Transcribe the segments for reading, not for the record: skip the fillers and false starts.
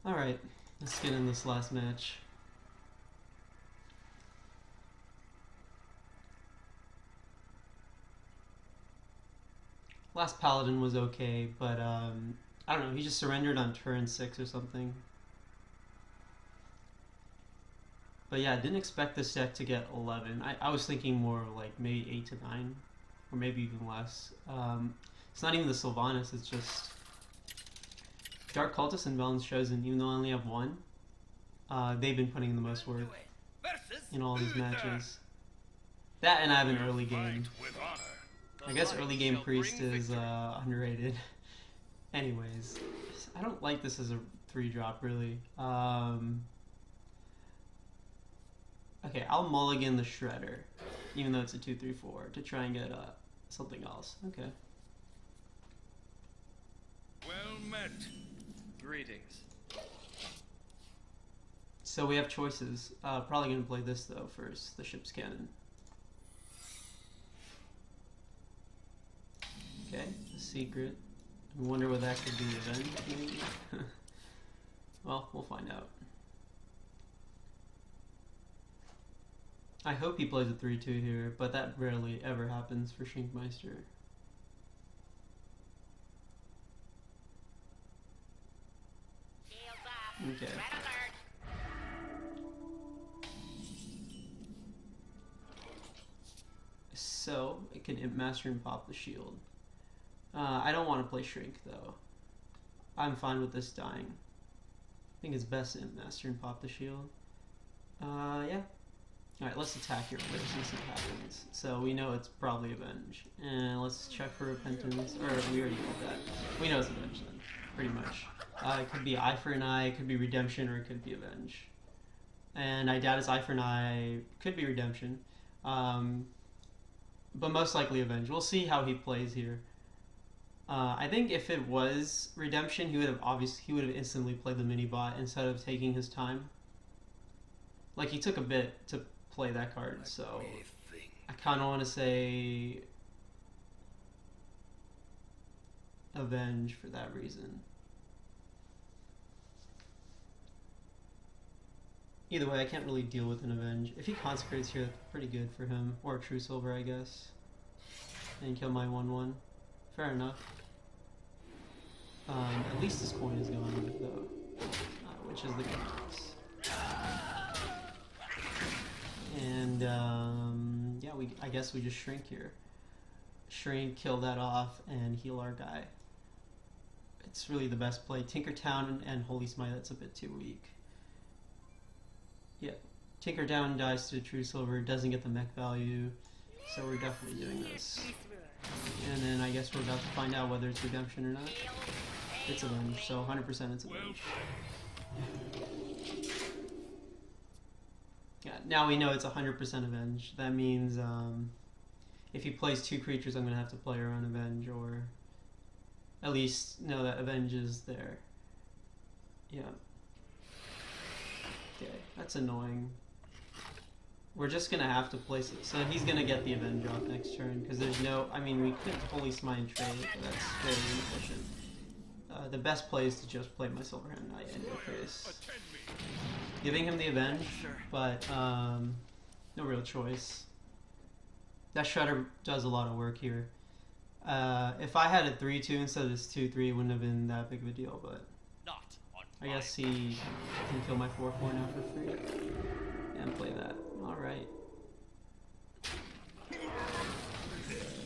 Alright, let's get in this last match. Last Paladin was okay, but I don't know, he just surrendered on turn 6 or something. But yeah, I didn't expect this deck to get 11. I was thinking more like maybe 8 to 9, or maybe even less. It's not even the Sylvannas, it's just Dark Cultist and Velen's Chosen, even though I only have one. They've been putting in the most work in all these matches. That and I have an early game. I guess early game Priest is underrated. Anyways, I don't like this as a 3-drop really. Okay, I'll mulligan the Shredder, even though it's a 2/3/4, to try and get something else. Okay. Well met. Greetings. So we have choices. Probably gonna play this though first, the Ship's Cannon. Okay, a secret. I wonder what that could be. Event, maybe. Well, we'll find out. I hope he plays a 3/2 here, but that rarely ever happens for Shinkmeister. Okay. So, it can Imp Master and pop the shield. I don't want to play Shrink, though. I'm fine with this dying. I think it's best to Imp Master and pop the shield. Yeah. Alright, let's attack here first and see what happens. So, we know it's probably Avenge. And let's check for Repentance. Or, we already did that. We know it's Avenge then, pretty much. It could be Eye for an Eye, it could be Redemption, or it could be Avenge. And I doubt it's Eye for an Eye, could be Redemption. But most likely Avenge. We'll see how he plays here. I think if it was Redemption, he would have instantly played the mini bot instead of taking his time. Like, he took a bit to play that card, so I kind of want to say Avenge for that reason. Either way, I can't really deal with an Avenge. If he consecrates here, that's pretty good for him. Or True Silver, I guess. And kill my 1/1. Fair enough. At least this coin is gone, though. Which is the good news. And, yeah, I guess we just Shrink here. Shrink, kill that off, and heal our guy. It's really the best play. Tinkertown and Holy Smite, that's a bit too weak. Yeah, Tinkertown dies to True Silver, doesn't get the mech value, so we're definitely doing this. And then I guess we're about to find out whether it's Redemption or not. It's Avenge, so 100% it's Avenge. Yeah, now we know it's 100% Avenge. That means if he plays 2 creatures, I'm going to have to play around Avenge, or at least know that Avenge is there. Yeah. Okay, that's annoying. We're just gonna have to place it. So he's gonna get the Avenge off next turn, because there's no... I mean, we could Holy Smite and trade, but that's very inefficient. The best play is to just play my Silverhand Knight in your face. Giving him the Avenge, but no real choice. That Shredder does a lot of work here. If I had a 3/2 instead of this 2/3, it wouldn't have been that big of a deal, but... I guess he can kill my 4/4 now for free. And play that. Alright.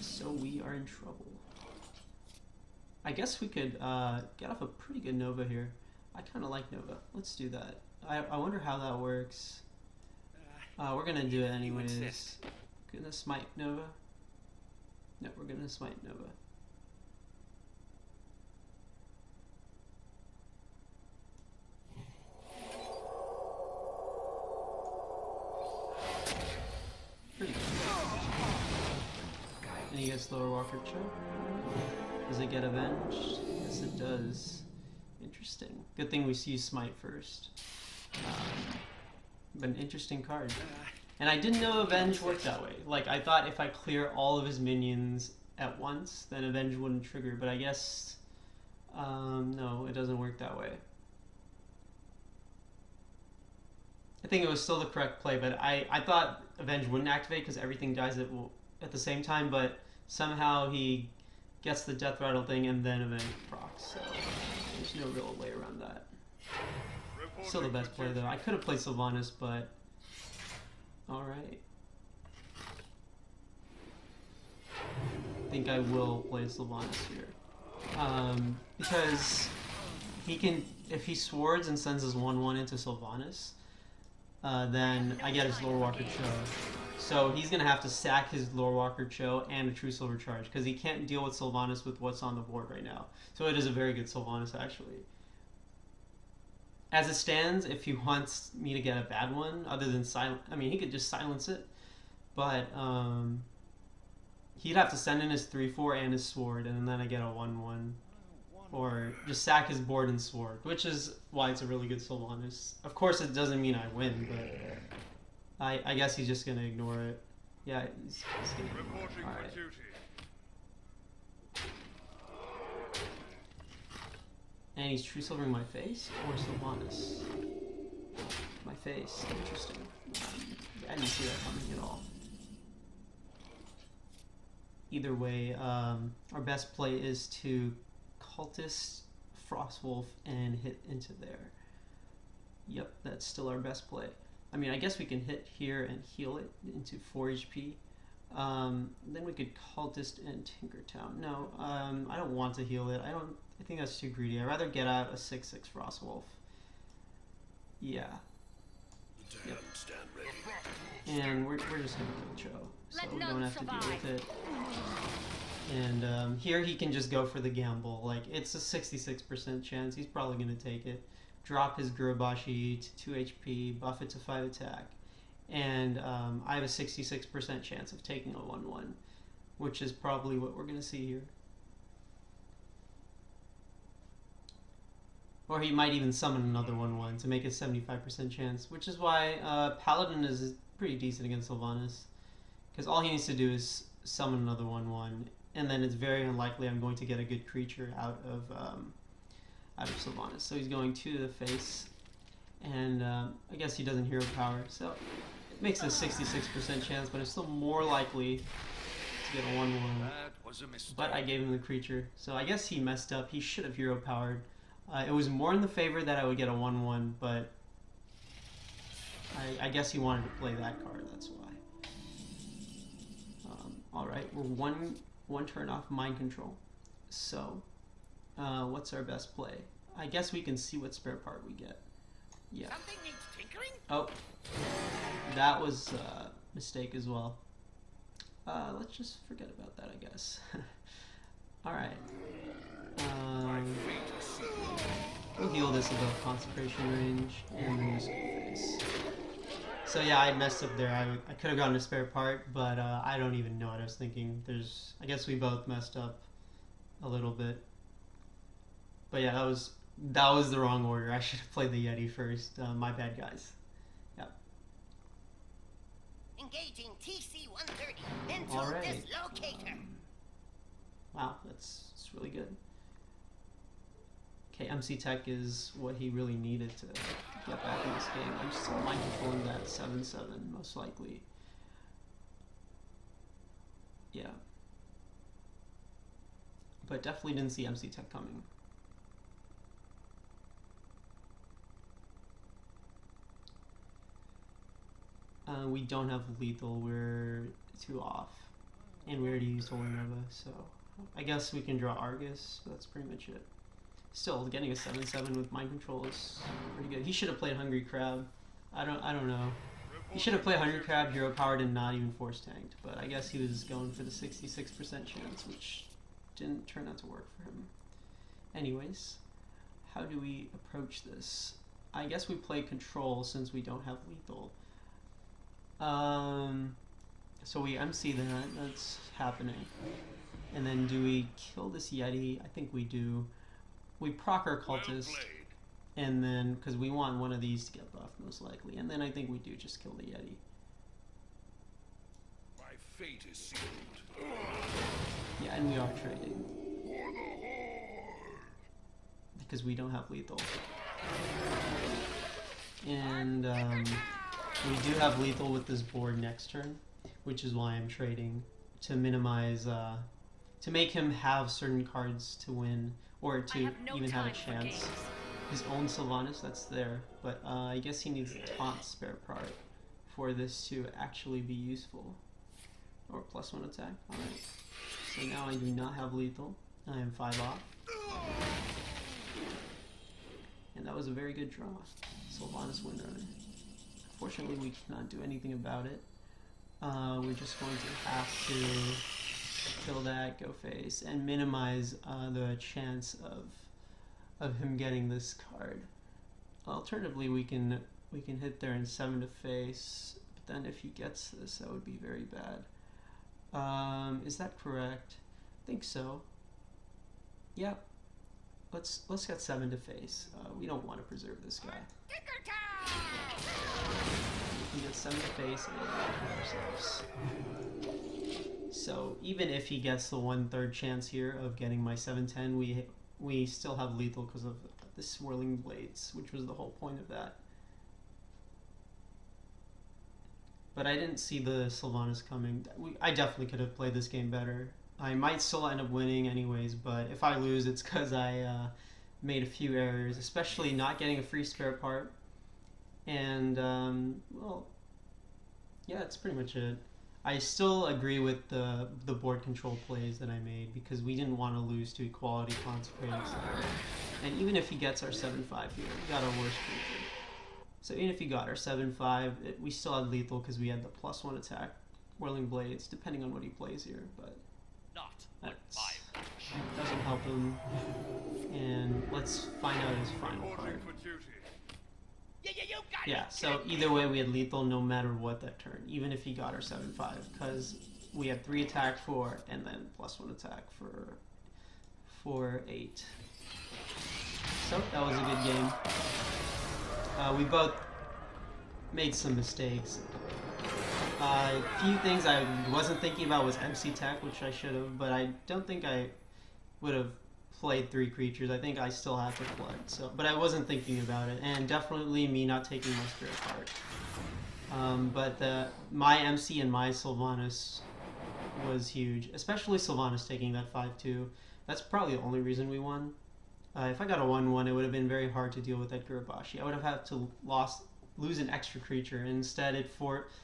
So we are in trouble. I guess we could get off a pretty good Nova here. I kind of like Nova. Let's do that. I wonder how that works. We're gonna do it anyways. Gonna smite Nova? No, we're gonna smite Nova. Pretty good. And he gets Lower Walker Choke. Does it get avenged? Yes, it does. Interesting. Good thing we see Smite first. But an interesting card. And I didn't know Avenge worked that way. Like, I thought if I clear all of his minions at once, then Avenge wouldn't trigger. But I guess, no, it doesn't work that way. think it was still the correct play, but I thought Avenge wouldn't activate because everything dies at the same time, but somehow he gets the Death Rattle thing and then Avenge procs, so there's no real way around that. Still the best play though. I could have played Sylvannas, but alright. I think I will play Sylvannas here. Because he can, if he swords and sends his 1/1 into Sylvannas, then I get his Lore Walker Cho. So he's going to have to sack his Lore Walker Cho and a True Silver Charge, because he can't deal with Sylvannas with what's on the board right now. So it is a very good Sylvannas, actually. As it stands, if he wants me to get a bad one, other than silence, I mean, he could just silence it, but he'd have to send in his 3/4 and his sword, and then I get a 1/1. Or just sack his board and sword, which is why it's a really good Sylvannas. Of course, it doesn't mean I win, but I guess he's just gonna ignore it. Yeah, he's gonna ignore it. All right. And he's True Silvering my face or Sylvannas? My face. Interesting. I didn't see that coming at all. Either way, our best play is to Cultist, Frostwolf, and hit into there. Yep, that's still our best play. I mean, I guess we can hit here and heal it into 4 HP. Then we could Cultist and Tinkertown. No, I don't want to heal it. I think that's too greedy. I'd rather get out a 6/6 Frostwolf. Yeah. Yep. And we're just gonna kill Cho, so we don't have to deal with it. And here he can just go for the gamble. Like, it's a 66% chance. He's probably going to take it. Drop his Gurubashi to 2 HP, buff it to 5 attack. And I have a 66% chance of taking a 1/1, which is probably what we're going to see here. Or he might even summon another 1/1 to make a 75% chance, which is why Paladin is pretty decent against Sylvannas. Because all he needs to do is summon another 1/1. And then it's very unlikely I'm going to get a good creature out of Sylvannas. So he's going to the face, and I guess he doesn't hero power, so it makes a 66% chance, but it's still more likely to get a 1/1. But I gave him the creature, so I guess he messed up. He should have hero powered. It was more in the favor that I would get a 1/1, but I guess he wanted to play that card, that's why. Alright, we're one turn off mind control. So, what's our best play? I guess we can see what spare part we get. Yeah. Something needs tinkering? Oh, that was a mistake as well. Let's just forget about that, I guess. Alright. We'll heal this above concentration range, and then just go face. So yeah, I messed up there. I could have gotten a spare part, but I don't even know what I was thinking. I guess we both messed up a little bit. But yeah, that was the wrong order. I should have played the Yeti first. My bad, guys. Yeah. Engaging TC-130 mental dislocator. Wow, that's really good. Okay, MC Tech is what he really needed to get back in this game. I'm still mind controlling that 7/7, most likely. Yeah. But definitely didn't see MC Tech coming. We don't have lethal, we're 2 off. And we already used Holy Nova, so I guess we can draw Argus, but that's pretty much it. Still, getting a 7/7 with mind control is pretty good. He should have played Hungry Crab. I don't know. He should have played Hungry Crab, hero powered, and not even force tanked. But I guess he was going for the 66% chance, which didn't turn out to work for him. Anyways, how do we approach this? I guess we play control since we don't have lethal. So we MC that. That's happening. And then do we kill this Yeti? I think we do. We proc our Cultist, and then, because we want one of these to get buffed most likely, and then I think we do just kill the Yeti. My fate is sealed. Yeah, and we are trading. Because we don't have lethal. And, We do have lethal with this board next turn, which is why I'm trading to minimize, to make him have certain cards to win, or to even have a chance. His own Sylvannas, that's there, but I guess he needs a taunt spare part for this to actually be useful. Or +1 attack, alright. So now I do not have lethal, I am 5 off. And that was a very good draw. Sylvannas Windrunner. Unfortunately, we cannot do anything about it. We're just going to have to kill that, go face, and minimize the chance of him getting this card. Alternatively, we can hit there in 7 to face, but then if he gets this, that would be very bad. Is that correct? I think so. Yep. Let's get 7 to face. We don't want to preserve this guy. We can get 7 to face and we'll ourselves. So even if he gets the 1/3 chance here of getting my 7/10, we still have lethal because of the swirling blades, which was the whole point of that. But I didn't see the Sylvannas coming. I definitely could have played this game better. I might still end up winning anyways, but if I lose, it's because I made a few errors, especially not getting a free spare part. And, well, yeah, that's pretty much it. I still agree with the board control plays that I made because we didn't want to lose to equality consecrating. And even if he gets our 7/5 here, we got our worst creature. So even if he got our 7/5, we still had lethal because we had the +1 attack, Whirling Blades, depending on what he plays here, but that doesn't help him. And let's find out his final card. Yeah, so either way we had lethal no matter what that turn, even if he got our 7/5, because we had 3 attack for, and then +1 attack for 8. So that was a good game. We both made some mistakes. A few things I wasn't thinking about was MC Tech, which I should have, but I don't think I would have played 3 creatures. I think I still have to collect. So, but I wasn't thinking about it, and definitely me not taking my spirit card. But my MC and my Sylvannas was huge, especially Sylvannas taking that 5/2. That's probably the only reason we won. If I got a 1/1, it would have been very hard to deal with that Gurabashi. I would have had to lose an extra creature. And instead,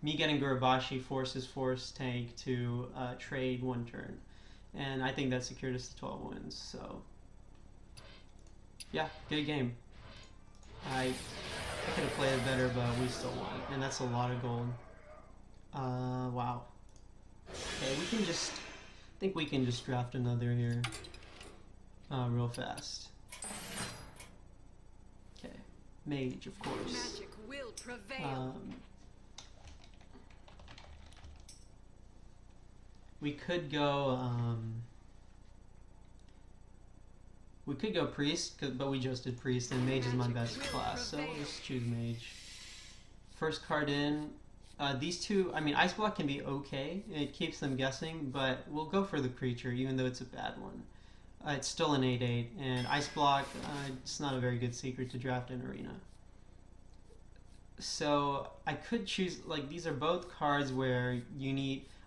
me getting Gurabashi forces Force Tank to trade 1 turn. And I think that secured us to 12 wins. So, yeah, good game. I could have played it better, but we still won. And that's a lot of gold. Wow. Okay, I think we can just draft another here. Real fast. Okay, mage, of course. Magic will prevail. We could go. We could go priest, but we just did priest, and mage is my best class, so we'll just choose mage. First card in. These two, I mean, Ice Block can be okay. It keeps them guessing, but we'll go for the creature, even though it's a bad one. It's still an 8/8, and Ice Block, it's not a very good secret to draft in Arena. So I could choose, like, these are both cards where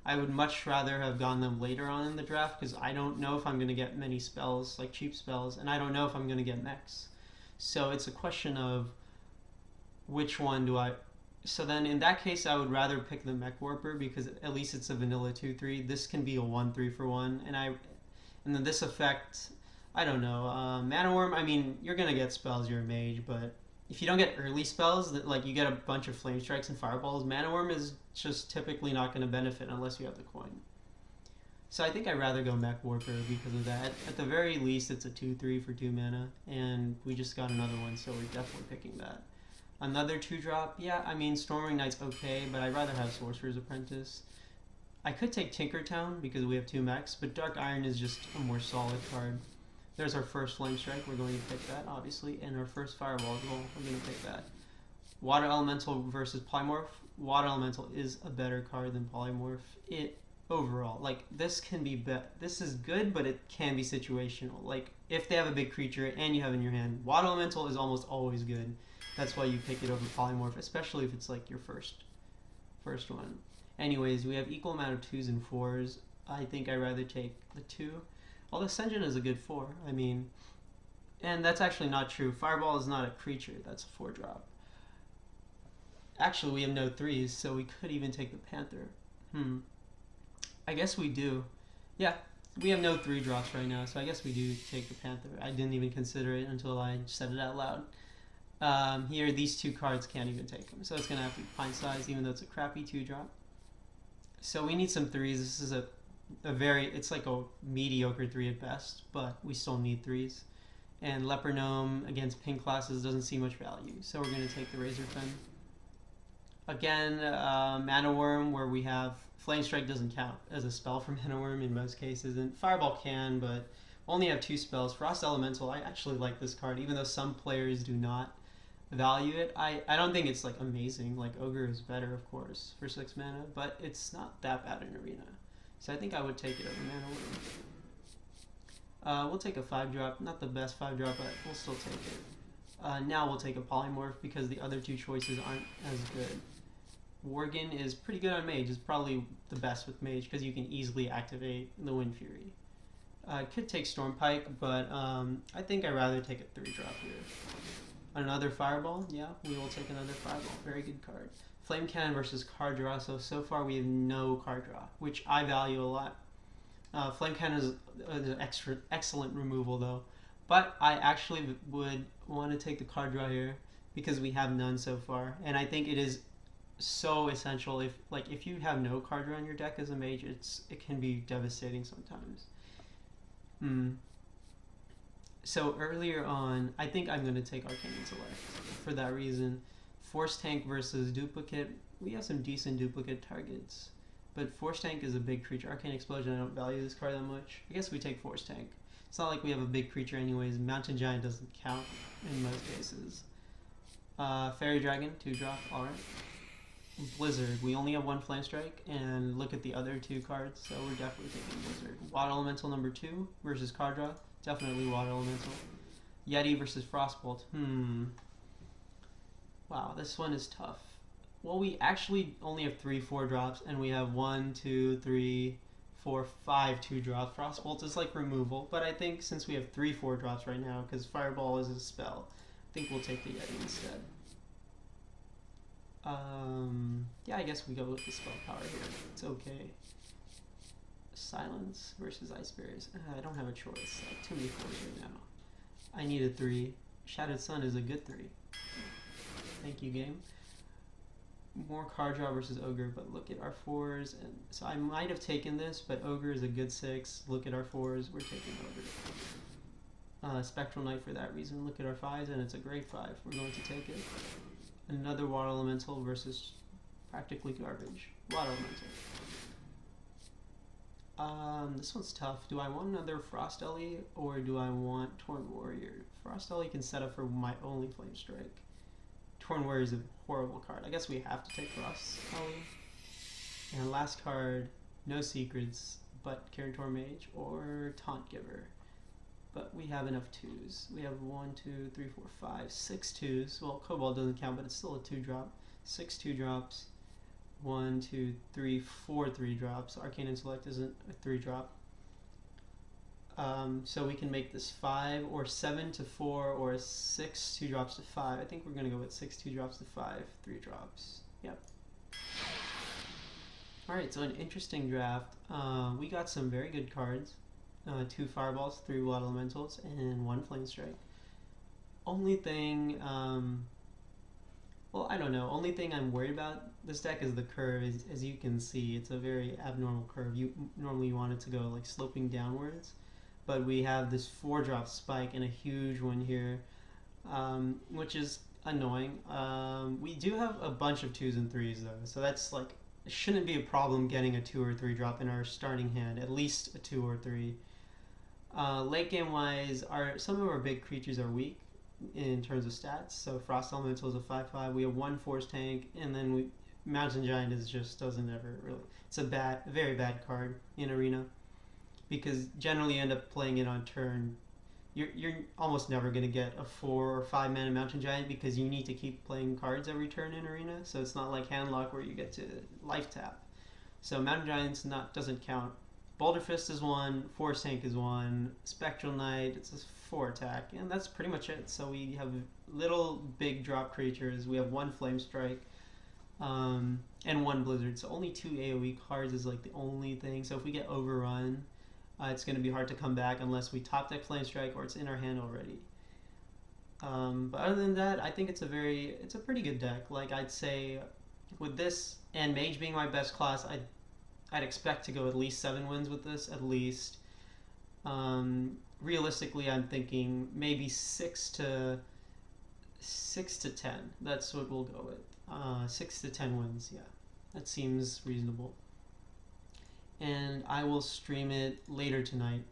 I would much rather have gotten them later on in the draft, because I don't know if I'm going to get many spells, like cheap spells, and I don't know if I'm going to get mechs. So it's a question of which one do I... So then in that case, I would rather pick the Mech Warper, because at least it's a vanilla 2/3. This can be a 1/3 for 1, and then this effect, I don't know. Mana Worm, I mean, you're going to get spells, you're a mage, but if you don't get early spells, like you get a bunch of Flame Strikes and Fireballs, Mana Worm is just typically not going to benefit unless you have the coin. So I think I'd rather go Mech Warper because of that. At the very least, it's a 2/3 for 2 mana, and we just got another one, so we're definitely picking that. Another 2-drop, yeah, I mean, Storming Knight's okay, but I'd rather have Sorcerer's Apprentice. I could take Tinkertown because we have 2 mechs, but Dark Iron is just a more solid card. There's our first Flame Strike, we're going to pick that, obviously, and our first Fireball as well, we're going to pick that. Water Elemental versus Polymorph. Water Elemental is a better card than Polymorph. It overall. Like, this can be this is good, but it can be situational. Like, if they have a big creature and you have it in your hand, Water Elemental is almost always good. That's why you pick it over Polymorph, especially if it's like your first one. Anyways, we have equal amount of 2s and 4s. I think I'd rather take the 2. Although Senjin is a good 4. I mean, and that's actually not true. Fireball is not a creature. That's a 4-drop. Actually, we have no 3s, so we could even take the Panther. I guess we do. Yeah, we have no 3-drops right now, so I guess we do take the Panther. I didn't even consider it until I said it out loud. Here, these 2 cards can't even take them, so it's going to have to be Pint Size, even though it's a crappy 2-drop. So we need some 3s. This is it's like a mediocre 3 at best, but we still need 3s. And Leper Gnome against pink classes doesn't see much value, so we're going to take the Razor Fin. Again, Mana Worm, where we have Flame Strike doesn't count as a spell for Mana Worm in most cases, and Fireball can, but only have 2 spells. Frost Elemental, I actually like this card, even though some players do not value it. I don't think it's like amazing. Like, Ogre is better, of course, for 6 mana, but it's not that bad in Arena. So I think I would take it over Mana Worm. We'll take a 5-drop, not the best 5-drop, but we'll still take it. Now we'll take a Polymorph because the other 2 choices aren't as good. Worgen is pretty good on Mage. It's probably the best with Mage because you can easily activate the Wind Fury. Could take Stormpike, but I think I'd rather take a 3-drop here. Another Fireball? Yeah, we will take another Fireball. Very good card. Flame Cannon versus card draw. So far we have no card draw, which I value a lot. Flame Cannon is an excellent removal though. But I actually would want to take the card draw here because we have none so far. And I think it is so essential. If you have no card draw in your deck as a mage, it can be devastating sometimes. So earlier on, I think I'm going to take Arcane Intellect for that reason. Force Tank versus Duplicate. We have some decent duplicate targets, but Force Tank is a big creature. Arcane Explosion, I don't value this card that much. I guess we take Force Tank. It's not like we have a big creature anyways. Mountain Giant doesn't count in most cases. Fairy Dragon, 2-drop, alright. Blizzard, we only have 1 Flame Strike, and look at the other 2 cards, so we're definitely taking Blizzard. Water Elemental number 2 versus card draw, definitely Water Elemental. Yeti versus Frostbolt, Wow, this one is tough. Well, we actually only have 3 4-drops, and we have 1, 2, 3, 4, 5 2-drops. Frostbolt is like removal, but I think since we have 3 4-drops right now, because Fireball is a spell, I think we'll take the Yeti instead. Yeah, I guess we go with the spell power here. It's okay. Silence versus Ice Bears. I don't have a choice. I have too many 4s right now. I need a 3. Shattered Sun is a good 3. Thank you, game. More card draw versus Ogre, but look at our 4s. And so I might have taken this, but Ogre is a good 6. Look at our 4s. We're taking Ogre. Spectral Knight for that reason. Look at our 5s, and it's a great 5. We're going to take it. Another Water Elemental versus practically garbage. Water Elemental. This one's tough. Do I want another Frost Ellie or do I want Torn Warrior? Frost Ellie can set up for my only Flame Strike. Torn Warrior is a horrible card. I guess we have to take Frost Ellie. And last card, no secrets, but Karator Mage or Taunt Giver. But we have enough 2s. We have 1, 2, 3, 4, 5, 6 2s. Well, Cobalt doesn't count, but it's still a 2-drop. 6 2-drops. 1, 2, 3, 4 3-drops. Arcane Intellect isn't a 3-drop. So we can make this 5 or 7 to 4 or 6 2-drops to 5. I think we're going to go with 6 2-drops to 5 3-drops. Yep. Alright, so an interesting draft. We got some very good cards. 2 Fireballs, 3 Water Elementals, and 1 Flame Strike. Only thing, well, I don't know. Only thing I'm worried about this deck is the curve. As you can see, it's a very abnormal curve. Normally you want it to go like sloping downwards, but we have this 4-drop spike and a huge one here, which is annoying. We do have a bunch of 2s and 3s though, so that's like, it shouldn't be a problem getting a 2 or 3 drop in our starting hand, at least a 2 or 3. Late game wise, some of our big creatures are weak in terms of stats. So Frost Elemental is a 5/5. We have 1 Force Tank, and then Mountain Giant is just doesn't ever really. It's a very bad card in Arena, because generally you end up playing it on turn. You're almost never gonna get a 4 or 5 mana Mountain Giant because you need to keep playing cards every turn in Arena. So it's not like Handlock where you get to life tap. So Mountain Giant's doesn't count. Boulder Fist is 1, Force Tank is 1, Spectral Knight, it's a 4 attack, and that's pretty much it. So we have little big drop creatures. We have 1 Flame Strike, and 1 Blizzard. So only 2 AoE cards is like the only thing. So if we get overrun, it's going to be hard to come back unless we top deck Flame Strike or it's in our hand already. But other than that, I think it's a pretty good deck. Like, I'd say with this and Mage being my best class, I'd expect to go at least 7 wins with this, at least. Realistically, I'm thinking maybe 6 to 10. That's what we'll go with. 6 to 10 wins, yeah. That seems reasonable. And I will stream it later tonight.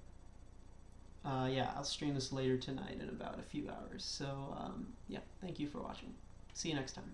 Yeah, I'll stream this later tonight in about a few hours. So, yeah, thank you for watching. See you next time.